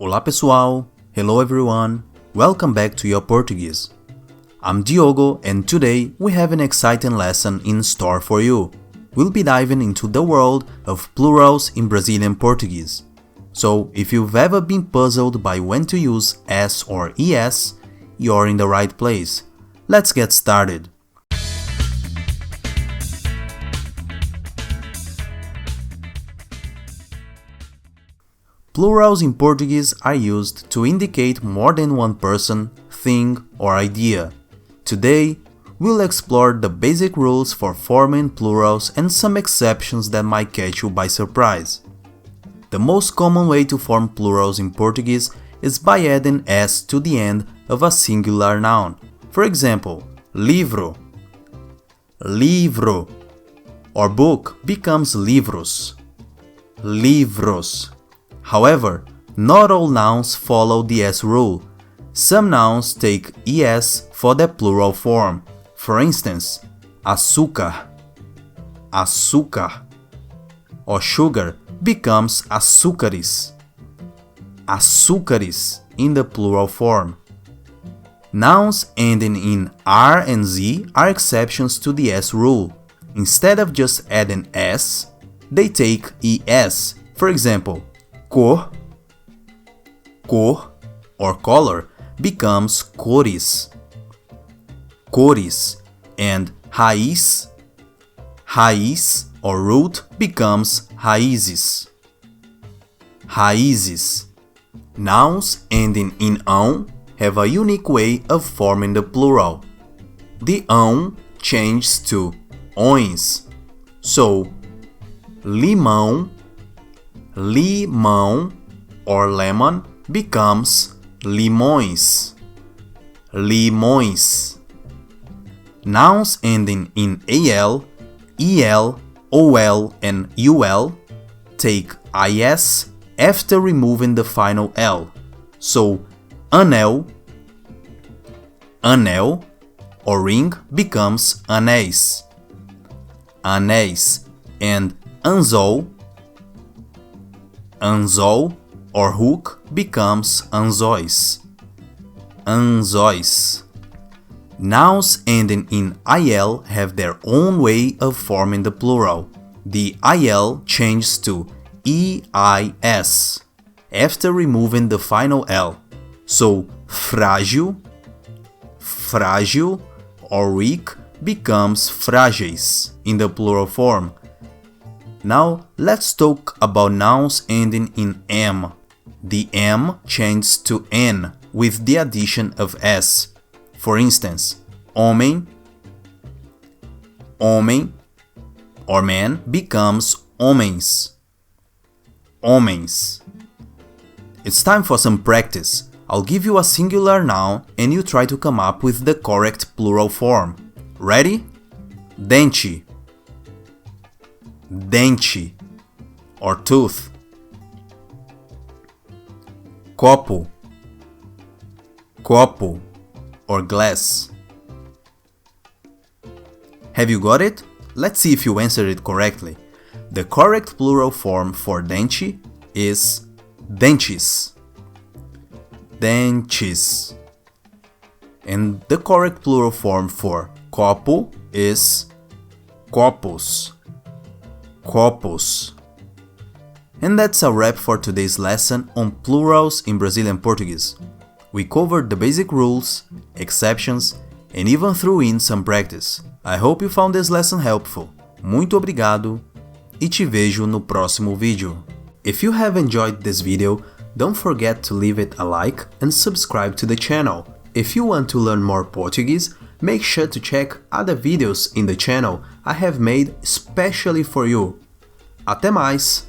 Olá pessoal, hello everyone, welcome back to your Portuguese. I'm Diogo and today we have an exciting lesson in store for you. We'll be diving into the world of plurals in Brazilian Portuguese. So if you've ever been puzzled by when to use S or ES, you're in the right place. Let's get started. Plurals in Portuguese are used to indicate more than one person, thing, or idea. Today, we'll explore the basic rules for forming plurals and some exceptions that might catch you by surprise. The most common way to form plurals in Portuguese is by adding S to the end of a singular noun. For example, livro, livro, or book becomes livros, livros. However, not all nouns follow the S rule. Some nouns take ES for their plural form. For instance, açúcar, açúcar, or sugar becomes açúcares, açúcares in the plural form. Nouns ending in R and Z are exceptions to the S rule. Instead of just adding S, they take ES. For example, cor, cor, or color becomes cores, cores, and raiz, raiz, or root becomes raízes, raízes. Nouns ending in ão have a unique way of forming the plural. The ão changes to ões, so limão, limão, or lemon becomes limões, limões. Nouns ending in AL, EL, OL, and UL take IS after removing the final L. So, anel, anel, or ring becomes anéis, anéis, and anzol, anzol, or hook becomes anzóis, anzóis. Nouns ending in IL have their own way of forming the plural. The IL changes to EIS after removing the final L. So frágil, frágil, or weak becomes frágeis in the plural form. Now let's talk about nouns ending in M. The M changes to N with the addition of S. For instance, homem, homem, or man becomes homens, homens. It's time for some practice. I'll give you a singular noun and you try to come up with the correct plural form. Ready? Dente, dente, or tooth. Copo, copo, or glass. Have you got it? Let's see if you answered it correctly. The correct plural form for dente is dentes, dentes. And the correct plural form for copo is copos, copos. And that's a wrap for today's lesson on plurals in Brazilian Portuguese. We covered the basic rules, exceptions, and even threw in some practice. I hope you found this lesson helpful. Muito obrigado e te vejo no próximo vídeo. If you have enjoyed this video, don't forget to leave it a like and subscribe to the channel. If you want to learn more Portuguese, make sure to check other videos in the channel I have made especially for you. Até mais!